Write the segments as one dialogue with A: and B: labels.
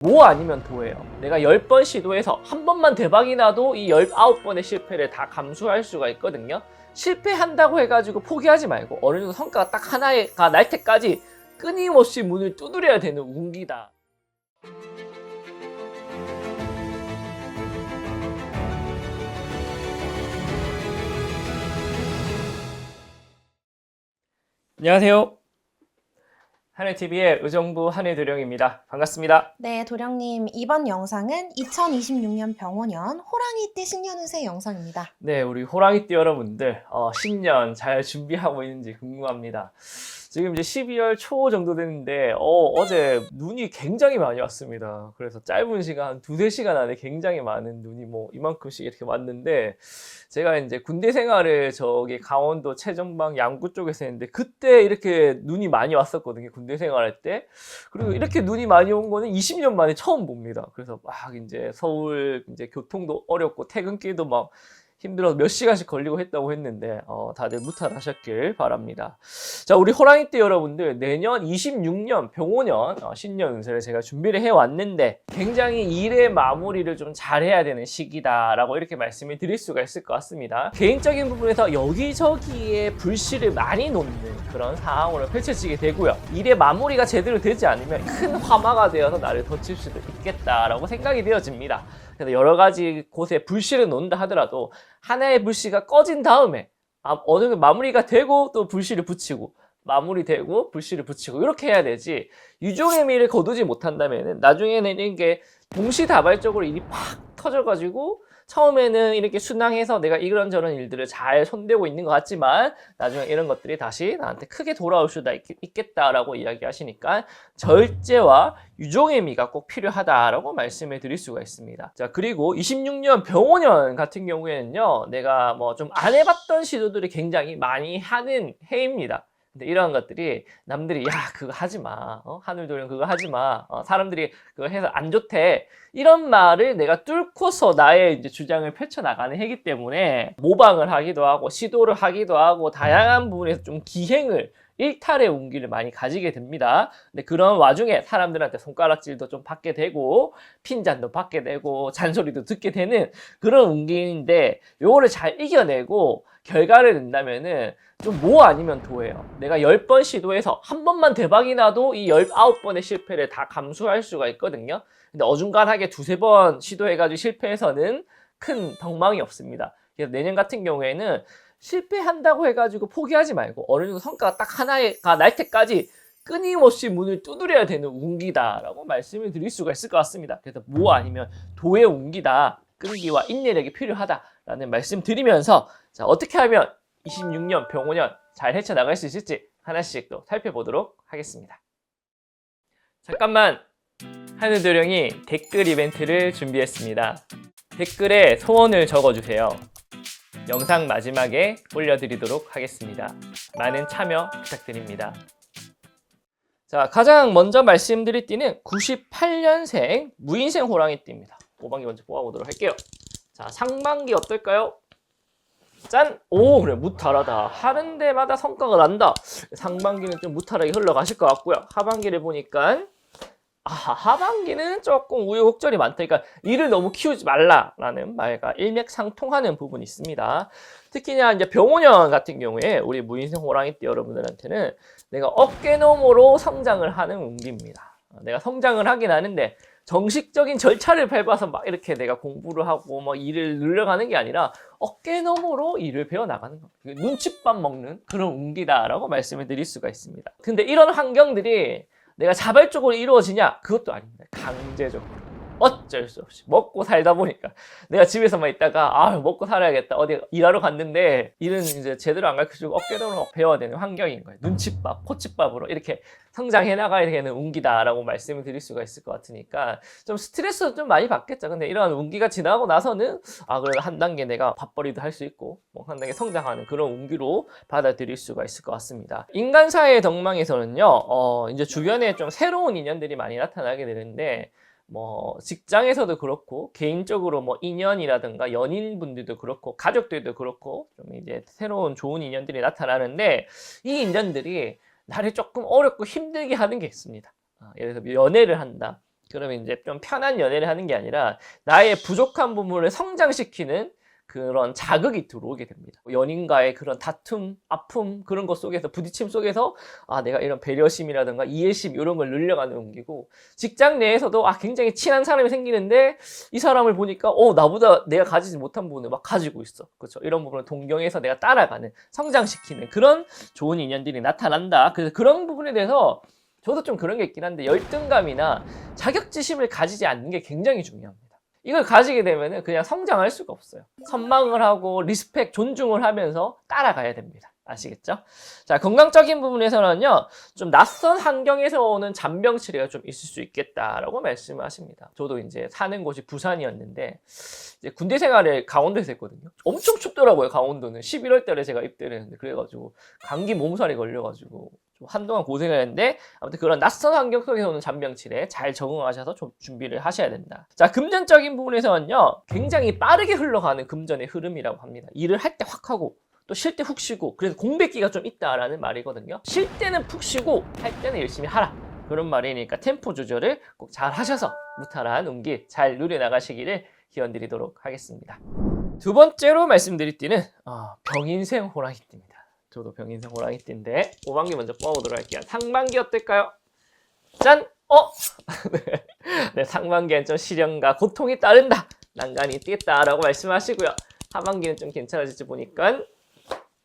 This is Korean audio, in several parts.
A: 뭐 아니면 도예요. 내가 10번 시도해서 한 번만 대박이 나도 이 19번의 실패를 다 감수할 수가 있거든요. 실패한다고 해가지고 포기하지 말고 어느 정도 성과가 딱 하나가 날 때까지 끊임없이 문을 두드려야 되는 운기다. 안녕하세요. 하늘TV의 의정부 한일도령입니다. 반갑습니다.
B: 네, 도령님, 이번 영상은 2026년 병원년 호랑이띠 신년운세 영상입니다.
A: 네, 우리 호랑이띠 여러분들 신년 잘 준비하고 있는지 궁금합니다. 지금 이제 12월 초 정도 됐는데 어제 눈이 굉장히 많이 왔습니다. 그래서 짧은 시간 한 2-3시간 안에 굉장히 많은 눈이 뭐 이만큼씩 이렇게 왔는데, 제가 이제 군대 생활을 저기 강원도 최전방 양구 쪽에서 했는데 그때 이렇게 눈이 많이 왔었거든요. 군대 생활할 때. 그리고 이렇게 눈이 많이 온 거는 20년 만에 처음 봅니다. 그래서 막 이제 서울 이제 교통도 어렵고 퇴근길도 막 힘들어서 몇 시간씩 걸리고 했다고 했는데 다들 무탈하셨길 바랍니다. 자, 우리 호랑이띠 여러분들, 내년 26년 병호년 신년 운세를 제가 준비를 해왔는데 굉장히 일의 마무리를 좀 잘해야 되는 시기다라고 이렇게 말씀을 드릴 수가 있을 것 같습니다. 개인적인 부분에서 여기저기에 불씨를 많이 놓는 그런 상황으로 펼쳐지게 되고요. 일의 마무리가 제대로 되지 않으면 큰 화마가 되어서 나를 덮칠 수도 있겠다라고 생각이 되어집니다. 그래서 여러 가지 곳에 불씨를 놓는다 하더라도 하나의 불씨가 꺼진 다음에 어느 정도 마무리가 되고 또 불씨를 붙이고 마무리되고 불씨를 붙이고 이렇게 해야 되지, 유종의 미를 거두지 못한다면 나중에는 이게 동시다발적으로 일이 팍 터져가지고 처음에는 이렇게 순항해서 내가 이런저런 일들을 잘 손대고 있는 것 같지만 나중에 이런 것들이 다시 나한테 크게 돌아올 수도 있겠다라고 이야기하시니까 절제와 유종의 미가 꼭 필요하다라고 말씀을 드릴 수가 있습니다. 자, 그리고 26년 병호년 같은 경우에는요, 내가 뭐 좀 안 해봤던 시도들이 굉장히 많이 하는 해입니다. 근데 이런 것들이 남들이 야 그거 하지마, 하늘도령 그거 하지마, 사람들이 그거 해서 안 좋대, 이런 말을 내가 뚫고서 나의 이제 주장을 펼쳐나가는 해이기 때문에 모방을 하기도 하고 시도를 하기도 하고 다양한 부분에서 좀 기행을, 일탈의 운기를 많이 가지게 됩니다. 근데 그런 와중에 사람들한테 손가락질도 좀 받게 되고 핀잔도 받게 되고 잔소리도 듣게 되는 그런 운기인데, 요거를 잘 이겨내고 결과를 낸다면은 좀 뭐 아니면 도예요. 내가 10번 시도해서 한 번만 대박이 나도 이 19번의 실패를 다 감수할 수가 있거든요. 근데 어중간하게 2-3번 시도해가지고 실패해서는 큰 덕망이 없습니다. 그래서 내년 같은 경우에는 실패한다고 해가지고 포기하지 말고 어느 정도 성과가 딱 하나가 날 때까지 끊임없이 문을 두드려야 되는 운기다라고 말씀을 드릴 수가 있을 것 같습니다. 그래서 뭐 아니면 도의 운기다, 끈기와 인내력이 필요하다라는 말씀 드리면서, 자, 어떻게 하면 26년 병호년 잘 헤쳐나갈 수 있을지 하나씩 또 살펴보도록 하겠습니다. 잠깐만, 하늘도령이 댓글 이벤트를 준비했습니다. 댓글에 소원을 적어주세요. 영상 마지막에 올려드리도록 하겠습니다. 많은 참여 부탁드립니다. 자, 가장 먼저 말씀드릴 띠는 98년생 무인생 호랑이띠입니다. 5반기 먼저 뽑아보도록 할게요. 자, 상반기 어떨까요? 짠! 오, 그래, 무탈하다. 하는 데마다 성과가 난다. 상반기는 좀 무탈하게 흘러가실 것 같고요. 하반기를 보니까 하반기는 조금 우여곡절이 많다. 그러니까 일을 너무 키우지 말라라는 말과 일맥상통하는 부분이 있습니다. 특히나 이제 병호년 같은 경우에 우리 무인생 호랑이띠 여러분들한테는 내가 어깨너머로 성장을 하는 운기입니다. 내가 성장을 하긴 하는데 정식적인 절차를 밟아서 막 이렇게 내가 공부를 하고 막 일을 늘려가는 게 아니라 어깨너머로 일을 배워나가는 겁니다. 눈칫밥 먹는 그런 운기다라고 말씀을 드릴 수가 있습니다. 근데 이런 환경들이 내가 자발적으로 이루어지냐? 그것도 아닙니다. 강제적으로. 어쩔 수 없이 먹고 살다 보니까 내가 집에서만 있다가 먹고 살아야겠다, 어디 일하러 갔는데 일은 이제 제대로 안 가르쳐주고 어깨너머로 배워야 되는 환경인 거예요. 눈칫밥, 코칫밥으로 이렇게 성장해 나가야 되는 운기다라고 말씀을 드릴 수가 있을 것 같으니까 좀 스트레스도 좀 많이 받겠죠. 근데 이런 운기가 지나고 나서는 그래도 한 단계 내가 밥벌이도 할 수 있고 뭐 한 단계 성장하는 그런 운기로 받아들일 수가 있을 것 같습니다. 인간사의 덕망에서는요, 이제 주변에 좀 새로운 인연들이 많이 나타나게 되는데, 뭐 직장에서도 그렇고 개인적으로 뭐 인연이라든가 연인분들도 그렇고 가족들도 그렇고 좀 이제 새로운 좋은 인연들이 나타나는데, 이 인연들이 나를 조금 어렵고 힘들게 하는 게 있습니다. 예를 들어서 연애를 한다, 그러면 이제 좀 편한 연애를 하는 게 아니라 나의 부족한 부분을 성장시키는 그런 자극이 들어오게 됩니다. 연인과의 그런 다툼, 아픔 그런 것 속에서 부딪힘 속에서 내가 이런 배려심이라든가 이해심 이런 걸 늘려가는 운기고 직장 내에서도 굉장히 친한 사람이 생기는데 이 사람을 보니까 나보다 내가 가지지 못한 부분을 막 가지고 있어. 그렇죠? 이런 부분을 동경해서 내가 따라가는 성장시키는 그런 좋은 인연들이 나타난다. 그래서 그런 부분에 대해서 저도 좀 그런 게 있긴 한데 열등감이나 자격지심을 가지지 않는 게 굉장히 중요합니다. 이걸 가지게 되면 그냥 성장할 수가 없어요. 선망을 하고 리스펙, 존중을 하면서 따라가야 됩니다. 아시겠죠? 자, 건강적인 부분에서는요, 좀 낯선 환경에서 오는 잔병치레가 좀 있을 수 있겠다라고 말씀을 하십니다. 저도 이제 사는 곳이 부산이었는데, 이제 군대 생활을 강원도에서 했거든요. 엄청 춥더라고요, 강원도는. 11월 달에 제가 입대를 했는데, 그래가지고, 감기 몸살이 걸려가지고, 좀 한동안 고생을 했는데, 아무튼 그런 낯선 환경 속에서 오는 잔병치레 잘 적응하셔서 좀 준비를 하셔야 된다. 자, 금전적인 부분에서는요, 굉장히 빠르게 흘러가는 금전의 흐름이라고 합니다. 일을 할 때 확 하고, 또 쉴 때 훅 쉬고, 그래서 공백기가 좀 있다라는 말이거든요. 쉴 때는 푹 쉬고 할 때는 열심히 하라, 그런 말이니까 템포 조절을 꼭 잘 하셔서 무탈한 운기 잘 누려나가시기를 기원드리도록 하겠습니다. 두 번째로 말씀드릴 띠는 병인생 호랑이띠입니다. 저도 병인생 호랑이띠인데 5반기 먼저 뽑아보도록 할게요. 상반기 어떨까요? 짠! 네, 상반기엔 좀 시련과 고통이 따른다, 난간이 있겠다라고 말씀하시고요. 하반기는 좀 괜찮아질지 보니까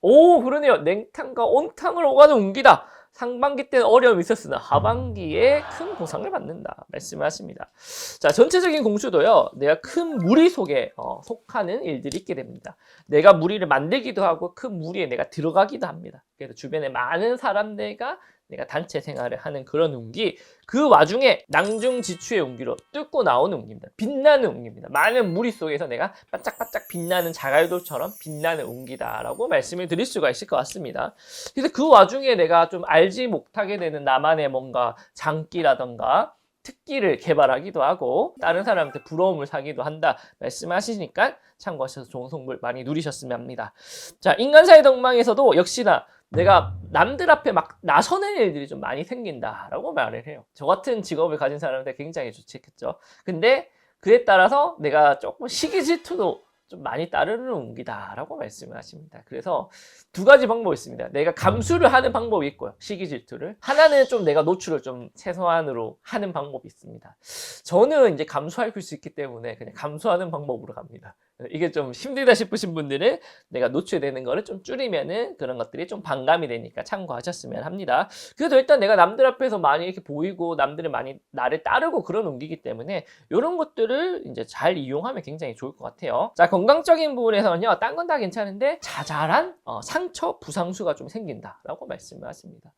A: 그러네요. 냉탕과 온탕을 오가는 운기다. 상반기 때는 어려움이 있었으나 하반기에 큰 보상을 받는다 말씀을 하십니다. 자, 전체적인 공수도요, 내가 큰 무리 속에 속하는 일들이 있게 됩니다. 내가 무리를 만들기도 하고 큰 무리에 내가 들어가기도 합니다. 그래서 주변에 많은 사람들과 내가 단체 생활을 하는 그런 운기, 그 와중에 낭중지추의 운기로 뚫고 나오는 운기입니다. 빛나는 운기입니다. 많은 무리 속에서 내가 반짝반짝 빛나는 자갈돌처럼 빛나는 운기다라고 말씀을 드릴 수가 있을 것 같습니다. 그래서 그 와중에 내가 좀 알지 못하게 되는 나만의 뭔가 장기라던가 특기를 개발하기도 하고 다른 사람한테 부러움을 사기도 한다 말씀하시니까 참고하셔서 좋은 성불 많이 누리셨으면 합니다. 자, 인간사의 덕망에서도 역시나 내가 남들 앞에 막 나서는 일들이 좀 많이 생긴다라고 말을 해요. 저 같은 직업을 가진 사람한테 굉장히 좋겠죠. 근데 그에 따라서 내가 조금 시기 질투도 좀 많이 따르는 운기다라고 말씀을 하십니다. 그래서 두 가지 방법이 있습니다. 내가 감수를 하는 방법이 있고요. 시기 질투를. 하나는 좀 내가 노출을 좀 최소한으로 하는 방법이 있습니다. 저는 이제 감수할 수 있기 때문에 그냥 감수하는 방법으로 갑니다. 이게 좀 힘들다 싶으신 분들은 내가 노출되는 거를 좀 줄이면은 그런 것들이 좀 반감이 되니까 참고하셨으면 합니다. 그래도 일단 내가 남들 앞에서 많이 이렇게 보이고 남들이 많이 나를 따르고 그런 운기이기 때문에 이런 것들을 이제 잘 이용하면 굉장히 좋을 것 같아요. 자, 건강적인 부분에서는요, 딴 건 다 괜찮은데 자잘한 상처, 부상수가 좀 생긴다라고 말씀을 하십니다.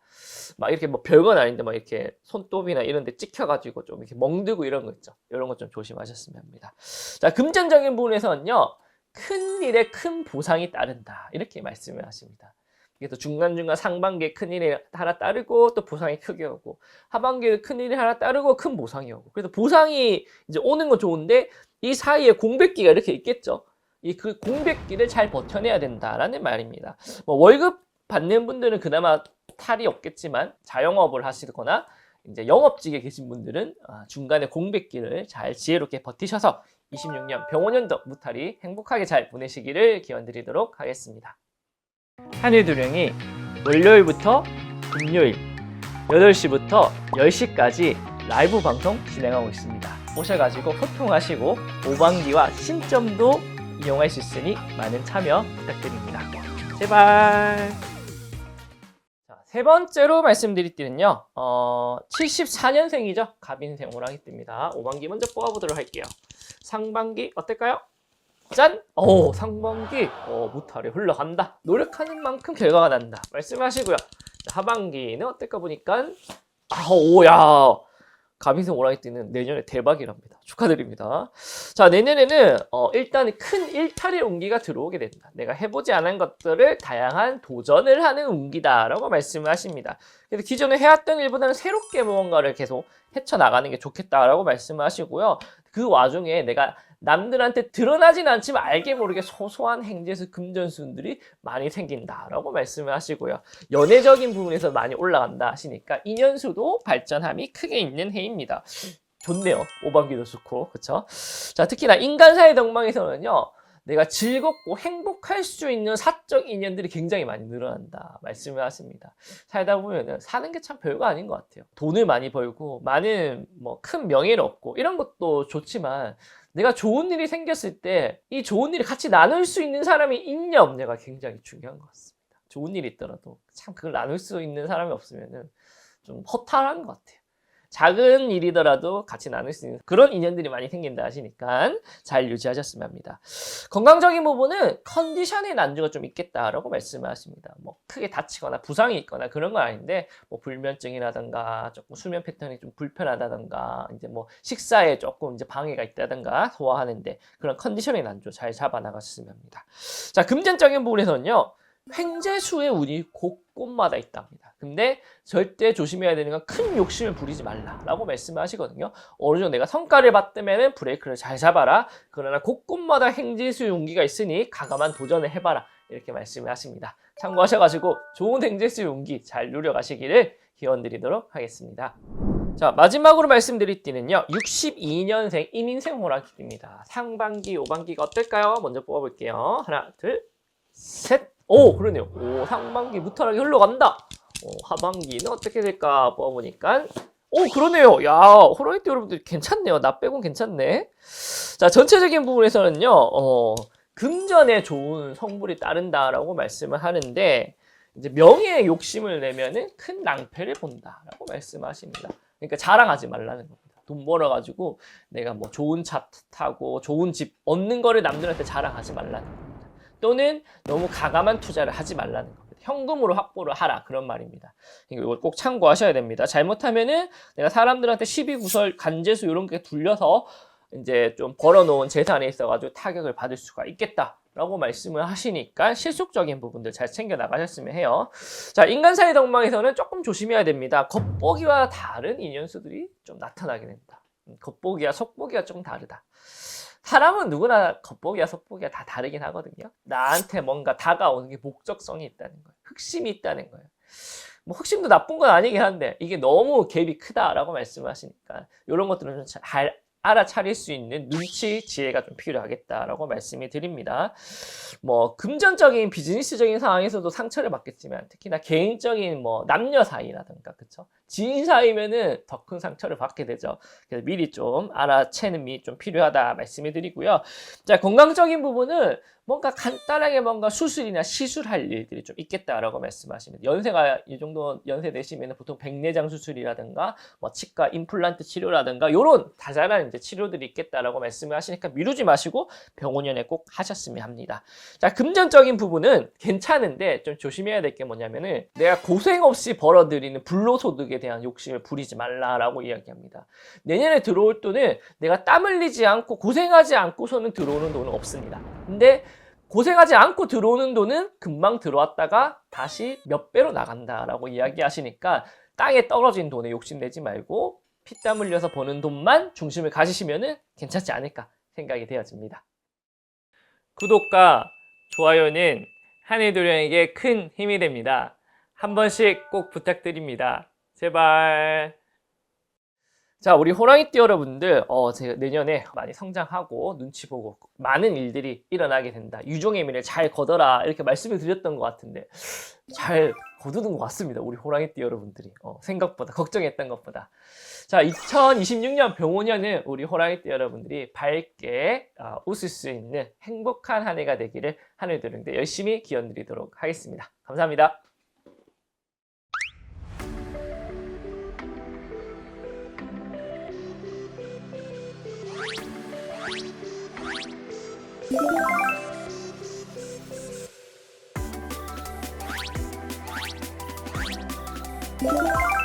A: 막 이렇게 뭐 별건 아닌데 막 이렇게 손톱이나 이런 데 찍혀가지고 좀 이렇게 멍들고 이런 거 있죠. 이런 거 좀 조심하셨으면 합니다. 자, 금전적인 부분에서는요, 큰 일에 큰 보상이 따른다, 이렇게 말씀을 하십니다. 그래서 중간중간 상반기에 큰 일이 하나 따르고 또 보상이 크게 오고 하반기에 큰 일이 하나 따르고 큰 보상이 오고, 그래서 보상이 이제 오는 건 좋은데 이 사이에 공백기가 이렇게 있겠죠. 그 공백기를 잘 버텨내야 된다라는 말입니다. 뭐 월급 받는 분들은 그나마 탈이 없겠지만 자영업을 하시거나 이제 영업직에 계신 분들은 중간에 공백기를 잘 지혜롭게 버티셔서 26년 병원연도 무탈이 행복하게 잘 보내시기를 기원드리도록 하겠습니다. 하늘도령이 월요일부터 금요일 8시부터 10시까지 라이브 방송 진행하고 있습니다. 오셔가지고 소통하시고 5반기와 신점도 이용할 수 있으니 많은 참여 부탁드립니다. 제발. 자, 세 번째로 말씀드릴 띠는요, 74년생이죠. 갑인생 호랑이띠입니다. 5반기 먼저 뽑아보도록 할게요. 상반기 어떨까요? 짠! 상반기 무탈이 흘러간다. 노력하는 만큼 결과가 난다 말씀하시고요. 자, 하반기는 어떨까 보니까 야, 갑인생 호랑이띠는 내년에 대박이랍니다. 축하드립니다. 자, 내년에는 일단 큰 일탈의 운기가 들어오게 된다. 내가 해보지 않은 것들을 다양한 도전을 하는 운기다라고 말씀을 하십니다. 그래서 기존에 해왔던 일보다는 새롭게 무언가를 계속 헤쳐나가는 게 좋겠다라고 말씀을 하시고요. 그 와중에 내가 남들한테 드러나진 않지만 알게 모르게 소소한 행제에서 금전수들이 많이 생긴다라고 말씀을 하시고요. 연애적인 부분에서 많이 올라간다 하시니까 인연수도 발전함이 크게 있는 해입니다. 좋네요. 오반기도 좋고, 그쵸? 자, 특히나 인간사의 덕망에서는요, 내가 즐겁고 행복할 수 있는 사적 인연들이 굉장히 많이 늘어난다 말씀을 하십니다. 살다 보면은 사는 게 참 별거 아닌 것 같아요. 돈을 많이 벌고 많은 뭐 큰 명예를 얻고 이런 것도 좋지만 내가 좋은 일이 생겼을 때 이 좋은 일을 같이 나눌 수 있는 사람이 있냐 없냐가 굉장히 중요한 것 같습니다. 좋은 일이 있더라도 참 그걸 나눌 수 있는 사람이 없으면은 좀 허탈한 것 같아요. 작은 일이더라도 같이 나눌 수 있는 그런 인연들이 많이 생긴다 하시니까 잘 유지하셨으면 합니다. 건강적인 부분은 컨디션의 난조가 좀 있겠다라고 말씀을 하십니다. 뭐 크게 다치거나 부상이 있거나 그런 건 아닌데 뭐 불면증이라든가 조금 수면 패턴이 좀 불편하다든가 이제 뭐 식사에 조금 이제 방해가 있다든가 소화하는데 그런 컨디션의 난조 잘 잡아 나가셨으면 합니다. 자, 금전적인 부분에서는요. 횡재수의 운이 곳곳마다 있답니다. 근데 절대 조심해야 되는 건 큰 욕심을 부리지 말라라고 말씀을 하시거든요. 어느 정도 내가 성과를 봤다면 브레이크를 잘 잡아라. 그러나 곳곳마다 횡재수의 운기가 있으니 과감한 도전을 해봐라. 이렇게 말씀을 하십니다. 참고하셔가지고 좋은 횡재수의 운기 잘 누려가시기를 기원드리도록 하겠습니다. 자, 마지막으로 말씀드릴 띠는요. 62년생 임인생 호랑이띠입니다. 상반기, 오반기가 어떨까요? 먼저 뽑아볼게요. 하나, 둘, 셋. 오, 그러네요. 오, 상반기 무탈하게 흘러간다. 하반기는 어떻게 될까 뽑아보니까 오, 그러네요. 야, 호랑이띠 여러분들 괜찮네요. 나 빼곤 괜찮네. 자, 전체적인 부분에서는요. 금전에 좋은 성불이 따른다라고 말씀을 하는데 이제 명예에 욕심을 내면은 큰 낭패를 본다라고 말씀하십니다. 그러니까 자랑하지 말라는 겁니다. 돈 벌어가지고 내가 뭐 좋은 차 타고 좋은 집 얻는 거를 남들한테 자랑하지 말라는 겁니다. 또는 너무 가감한 투자를 하지 말라는 겁니다. 현금으로 확보를 하라 그런 말입니다. 이걸 꼭 참고하셔야 됩니다. 잘못하면은 내가 사람들한테 시비구설, 간제수 이런 게 둘려서 이제 좀 벌어놓은 재산에 있어가지고 타격을 받을 수가 있겠다라고 말씀을 하시니까 실속적인 부분들 잘 챙겨 나가셨으면 해요. 자, 인간사의 덕망에서는 조금 조심해야 됩니다. 겉보기와 다른 인연수들이 좀 나타나게 됩니다. 겉보기와 속보기가 조금 다르다. 사람은 누구나 겉보기와 속보기가 다 다르긴 하거든요. 나한테 뭔가 다가오는 게 목적성이 있다는 거예요. 흑심이 있다는 거예요. 뭐 흑심도 나쁜 건 아니긴 한데 이게 너무 갭이 크다라고 말씀하시니까 이런 것들은 좀 잘 알아차릴 수 있는 눈치, 지혜가 좀 필요하겠다라고 말씀을 드립니다. 뭐 금전적인 비즈니스적인 상황에서도 상처를 받겠지만 특히나 개인적인 뭐 남녀 사이라든가 그쵸? 지인 사이면은 더 큰 상처를 받게 되죠. 그래서 미리 좀 알아채는 미 좀 필요하다 말씀을 드리고요. 자, 건강적인 부분은 뭔가 간단하게 뭔가 수술이나 시술할 일들이 좀 있겠다라고 말씀하시면 연세가 이 정도 연세 되시면 보통 백내장 수술이라든가 뭐 치과 임플란트 치료라든가 이런 다자란 이제 치료들이 있겠다라고 말씀을 하시니까 미루지 마시고 병원연에 꼭 하셨으면 합니다. 자, 금전적인 부분은 괜찮은데 좀 조심해야 될 게 뭐냐면은 내가 고생 없이 벌어들이는 불로소득에 대한 욕심을 부리지 말라라고 이야기합니다. 내년에 들어올 돈은 내가 땀 흘리지 않고 고생하지 않고서는 들어오는 돈은 없습니다. 근데 고생하지 않고 들어오는 돈은 금방 들어왔다가 다시 몇 배로 나간다라고 이야기하시니까 땅에 떨어진 돈에 욕심내지 말고 피땀 흘려서 버는 돈만 중심을 가지시면은 괜찮지 않을까 생각이 되어집니다. 구독과 좋아요는 한해도령에게 큰 힘이 됩니다. 한 번씩 꼭 부탁드립니다. 제발. 자, 우리 호랑이띠 여러분들, 제가 내년에 많이 성장하고 눈치 보고 많은 일들이 일어나게 된다. 유종의 미를 잘 거둬라. 이렇게 말씀을 드렸던 것 같은데, 잘 거두는 것 같습니다. 우리 호랑이띠 여러분들이. 생각보다, 걱정했던 것보다. 자, 2026년 병오년은 우리 호랑이띠 여러분들이 밝게 웃을 수 있는 행복한 한 해가 되기를 하늘도령대 열심히 기원드리도록 하겠습니다. 감사합니다.
B: 네.